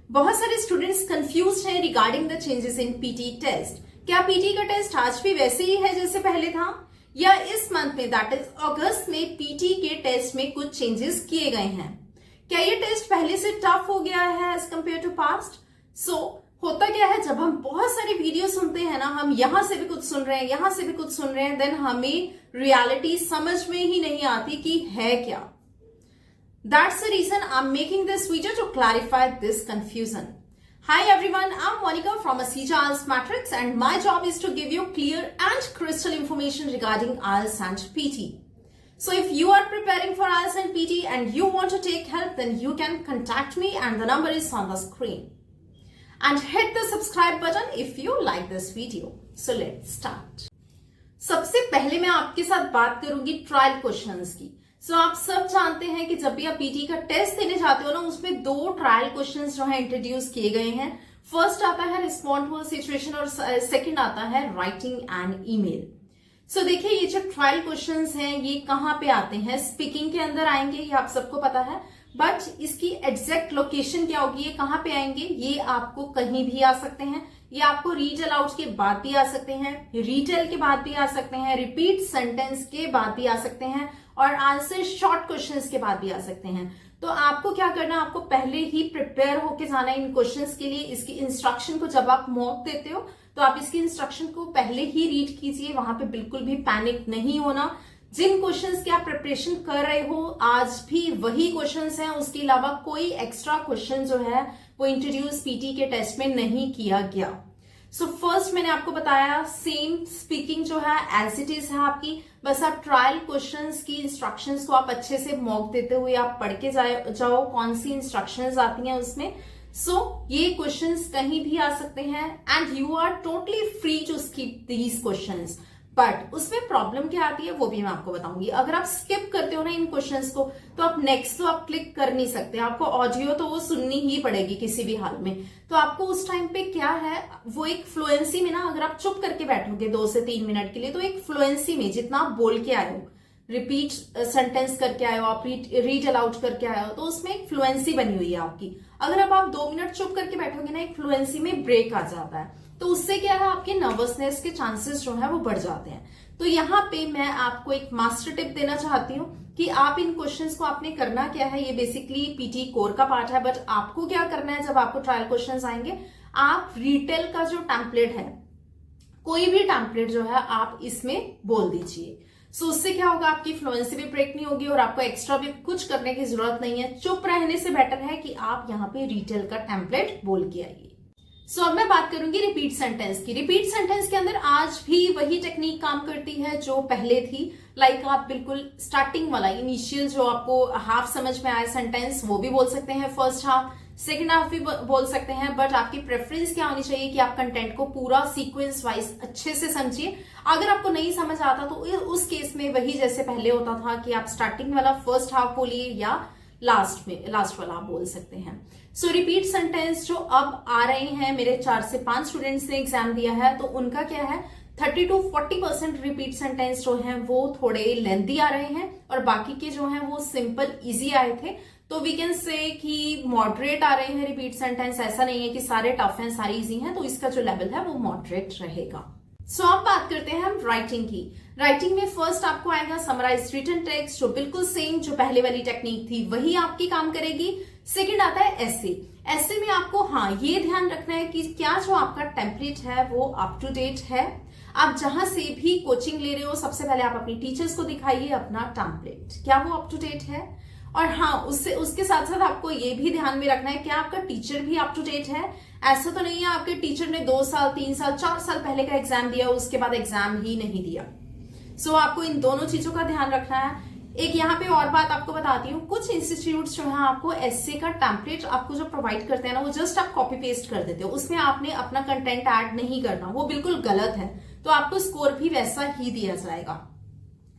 बहुत सारे students confused हैं regarding the changes in PT test. क्या पीटी का टेस्ट आज भी वैसे ही है जैसे पहले था, या इस मंथ में दैट इज अगस्त में पीटी के टेस्ट में कुछ चेंजेस किए गए हैं? क्या ये टेस्ट पहले से टफ हो गया है एज कंपेयर टू पास्ट? होता क्या है, जब हम बहुत सारी वीडियो सुनते हैं ना, हम यहां से भी कुछ सुन रहे हैं, यहां से भी कुछ सुन रहे हैं, देन हमें रियलिटी समझ में ही नहीं आती कि है क्या। That's the reason I'm making this video to clarify this confusion. Hi everyone, I'm Monica from Asija IELTS Matrix and my job is to give you clear and crystal information regarding IELTS and PT. So if you are preparing for IELTS and PT and you want to take help, then you can contact me and the number is on the screen. And hit the subscribe button if you like this video. So let's start. सबसे पहले मैं आपके साथ बात करूंगी trial questions की। आप सब जानते हैं कि जब भी आप पीटी का टेस्ट देने जाते हो ना, उसमें दो ट्रायल क्वेश्चंस जो है इंट्रोड्यूस किए गए हैं। फर्स्ट आता है रिस्पॉन्ड टू अ सिचुएशन और सेकंड आता है राइटिंग एन ईमेल। देखिए, ये जो ट्रायल क्वेश्चंस हैं ये कहाँ पे आते हैं? स्पीकिंग के अंदर आएंगे, ये आप सबको पता है, बट इसकी एग्जैक्ट लोकेशन क्या होगी, ये कहाँ पे आएंगे? ये आपको कहीं भी आ सकते हैं, ये आपको रीड अलाउड के बाद भी आ सकते हैं, रीटेल के बाद भी आ सकते हैं, रिपीट सेंटेंस के बाद भी आ सकते हैं और आंसर शॉर्ट क्वेश्चंस के बाद भी आ सकते हैं। तो आपको क्या करना, आपको पहले ही प्रिपेयर होके जाना है इन क्वेश्चंस के लिए। इसकी इंस्ट्रक्शन को जब आप मॉक देते हो तो आप इसकी इंस्ट्रक्शन को पहले ही रीड कीजिए, वहां पे बिल्कुल भी पैनिक नहीं होना। जिन क्वेश्चंस की आप प्रिपरेशन कर रहे हो आज भी वही क्वेश्चंस हैं, उसके अलावा कोई एक्स्ट्रा क्वेश्चन जो है वो इंट्रोड्यूस पीटी के टेस्ट में नहीं किया गया। फर्स्ट मैंने आपको बताया, सेम स्पीकिंग जो है एज इट इज है आपकी, बस आप ट्रायल क्वेश्चंस की इंस्ट्रक्शंस को आप अच्छे से मॉक देते हुए आप पढ़ के जाओ कौन सी इंस्ट्रक्शंस आती हैं उसमें। ये क्वेश्चंस कहीं भी आ सकते हैं and you are totally free to skip these questions. But उसमें प्रॉब्लम क्या आती है वो भी मैं आपको बताऊंगी। अगर आप स्किप करते हो ना इन क्वेश्चंस को, तो आप नेक्स्ट तो आप क्लिक कर नहीं सकते, आपको ऑडियो तो वो सुननी ही पड़ेगी किसी भी हाल में। तो आपको उस टाइम पे क्या है, वो एक फ्लुएंसी में ना, अगर आप चुप करके बैठोगे 2 से 3 मिनट के लिए, तो एक फ्लुएंसी में जितना आप बोल के आए हो, रिपीट सेंटेंस करके आए हो, आप रीड अलाउड करके आए हो, तो उसमें एक फ्लुएंसी बनी हुई है आपकी। अगर अब आप 2 मिनट चुप करके बैठोगे ना, एक फ्लुएंसी में ब्रेक आ जाता है, तो उससे क्या है, आपके नर्वसनेस के चांसेस जो है वो बढ़ जाते हैं। तो यहाँ पे मैं आपको एक मास्टर टिप देना चाहती हूँ कि आप इन क्वेश्चंस को आपने करना क्या है। ये बेसिकली पीटी कोर का पार्ट है, बट आपको क्या करना है, जब आपको ट्रायल क्वेश्चंस आएंगे, आप रिटेल का जो टेम्पलेट है, कोई भी टेम्पलेट जो है आप इसमें बोल दीजिए। उससे क्या होगा, आपकी फ्लुएंसी भी ब्रेक नहीं होगी और आपको एक्स्ट्रा भी कुछ करने की जरूरत नहीं है। चुप रहने से बेटर है कि आप यहाँ पे रिटेल का टेम्पलेट बोल के आइए। अब मैं बात करूंगी रिपीट सेंटेंस की। रिपीट सेंटेंस के अंदर आज भी वही टेक्निक काम करती है जो पहले थी। आप बिल्कुल स्टार्टिंग वाला इनिशियल जो आपको हाफ समझ में आया सेंटेंस, वो भी बोल सकते हैं, फर्स्ट हाफ, सेकेंड हाफ भी बोल सकते हैं। बट आपकी प्रेफरेंस क्या होनी चाहिए कि आप कंटेंट को पूरा सीक्वेंस वाइज अच्छे से समझिए। अगर आपको नहीं समझ आता तो उस केस में वही जैसे पहले होता था कि आप स्टार्टिंग वाला फर्स्ट हाफ बोलिए या लास्ट वाला आप बोल सकते हैं। रिपीट सेंटेंस जो अब आ रहे हैं, मेरे 4 से 5 स्टूडेंट्स ने एग्जाम दिया है, तो उनका क्या है, 30 to 40% रिपीट सेंटेंस जो हैं वो थोड़े लेंथी आ रहे हैं और बाकी के जो हैं वो सिंपल इजी आए थे। तो वी कैन से कि मॉडरेट आ रहे हैं रिपीट सेंटेंस। ऐसा नहीं है कि सारे टफ हैं, सारे इजी हैं, तो इसका जो लेवल है वो मॉडरेट रहेगा। अब बात करते हैं हम राइटिंग की। राइटिंग में फर्स्ट आपको आएगा समराइज रिटन टेक्स्ट, जो बिल्कुल सेम जो पहले वाली टेक्निक थी वही आपकी काम करेगी। सेकंड आता है एसे। एसे में आपको ये ध्यान रखना है कि क्या जो आपका टेम्पलेट है वो अप टू डेट है। आप जहां से भी कोचिंग ले रहे हो, सबसे पहले आप अपनी टीचर्स को दिखाइए अपना टेम्पलेट, क्या वो अप टू डेट है। और उसके साथ साथ आपको ये भी ध्यान में रखना है कि आपका टीचर भी अप टू डेट है। ऐसा तो नहीं है आपके टीचर ने 2 साल 3 साल 4 साल पहले का एग्जाम दिया, उसके बाद एग्जाम ही नहीं दिया। आपको इन दोनों चीजों का ध्यान रखना है। एक यहाँ पे और बात आपको बताती हूँ, कुछ इंस्टीट्यूट्स जो है आपको एस्से का टेम्पलेट आपको जो प्रोवाइड करते हैं ना, वो जस्ट आप कॉपी पेस्ट कर देते हो, उसमें आपने अपना कंटेंट ऐड नहीं करना, वो बिल्कुल गलत है। तो आपको स्कोर भी वैसा ही दिया जाएगा।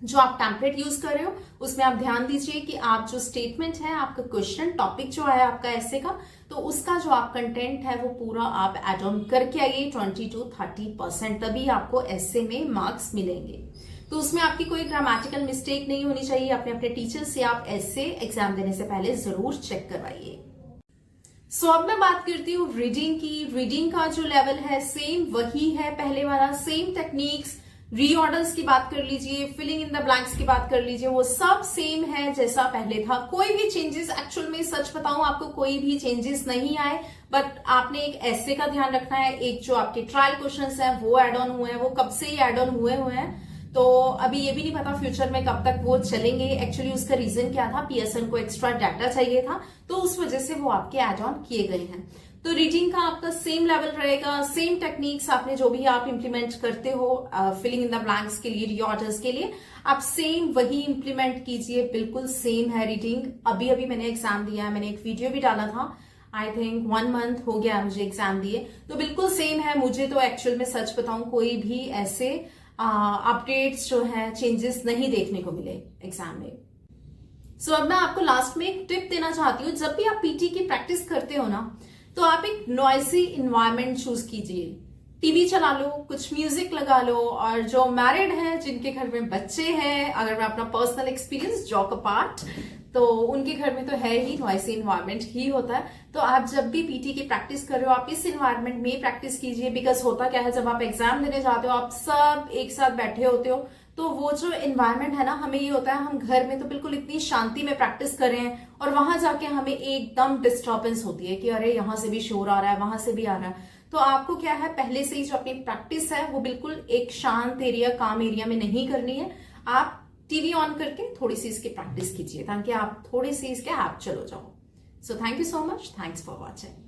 जो आप टेम्पलेट यूज कर रहे हो उसमें आप ध्यान दीजिए कि आप जो स्टेटमेंट है, आपका क्वेश्चन टॉपिक जो है आपका एस्से का, तो उसका जो आप कंटेंट है वो पूरा आप एड ऑन करके आइए 20 to 30%, तभी आपको एस्से में मार्क्स मिलेंगे। तो उसमें आपकी कोई ग्रामेटिकल मिस्टेक नहीं होनी चाहिए। अपने टीचर से आप एस्से एग्जाम देने से पहले जरूर चेक करवाइए। सो अब मैं बात करती हूँ रीडिंग की। रीडिंग का जो लेवल है सेम वही है पहले वाला, सेम टेक्निक्स, रीऑर्डर्स की बात कर लीजिए, फिलिंग इन द ब्लैंक्स की बात कर लीजिए, वो सब सेम है जैसा पहले था। कोई भी चेंजेस, एक्चुअल में सच बताऊं आपको, कोई भी चेंजेस नहीं आए। बट आपने एक ऐसे का ध्यान रखना है, एक जो आपके ट्रायल क्वेश्चंस हैं वो एड ऑन हुए हैं, वो कब से ही एड ऑन हुए हैं, तो अभी ये भी नहीं पता फ्यूचर में कब तक वो चलेंगे। एक्चुअली उसका रीजन क्या था, पीएसएन को एक्स्ट्रा डाटा चाहिए था, तो उस वजह से वो आपके एड ऑन किए गए हैं। तो रीडिंग का आपका सेम लेवल रहेगा, सेम टेक्निक्स, आपने जो भी आप इंप्लीमेंट करते हो फिलिंग इन द ब्लैंक्स के लिए, रीऑर्डर्स के लिए, आप सेम वही इंप्लीमेंट कीजिए, बिल्कुल सेम है रीडिंग। अभी अभी मैंने एग्जाम दिया है, मैंने एक वीडियो भी डाला था, आई थिंक 1 मंथ हो गया मुझे एग्जाम दिए, तो बिल्कुल सेम है। मुझे तो एक्चुअल में सच बताऊं कोई भी ऐसे अपडेट्स जो है, चेंजेस नहीं देखने को मिले एग्जाम में। सो अब मैं आपको लास्ट में एक टिप देना चाहती हूँ, जब भी आप पीटी की प्रैक्टिस करते हो ना, तो आप एक नॉइसी इन्वायरमेंट चूज कीजिए। टीवी चला लो, कुछ म्यूजिक लगा लो, और जो मैरिड हैं, जिनके घर में बच्चे हैं, अगर मैं अपना पर्सनल एक्सपीरियंस जॉक अपार्ट, तो उनके घर में तो है ही नॉइसी इन्वायरमेंट ही होता है। तो आप जब भी पीटी की प्रैक्टिस कर रहे हो, आप इस इन्वायरमेंट में प्रैक्टिस कीजिए। बिकॉज होता क्या है, जब आप एग्जाम देने जाते हो, आप सब एक साथ बैठे होते हो, तो वो जो इन्वायरमेंट है ना, हमें ये होता है हम घर में तो बिल्कुल इतनी शांति में प्रैक्टिस कर रहे हैं, और वहां जाके हमें एकदम डिस्टर्बेंस होती है कि अरे यहाँ से भी शोर आ रहा है, वहां से भी आ रहा है। तो आपको क्या है, पहले से ही जो अपनी प्रैक्टिस है वो बिल्कुल एक शांत एरिया, काम एरिया में नहीं करनी है। आप टीवी ऑन करके थोड़ी सी इसकी प्रैक्टिस कीजिए, ताकि आप थोड़ी सी इसके हैप्चुअल हो जाओ। So thank you so much, thanks for watching.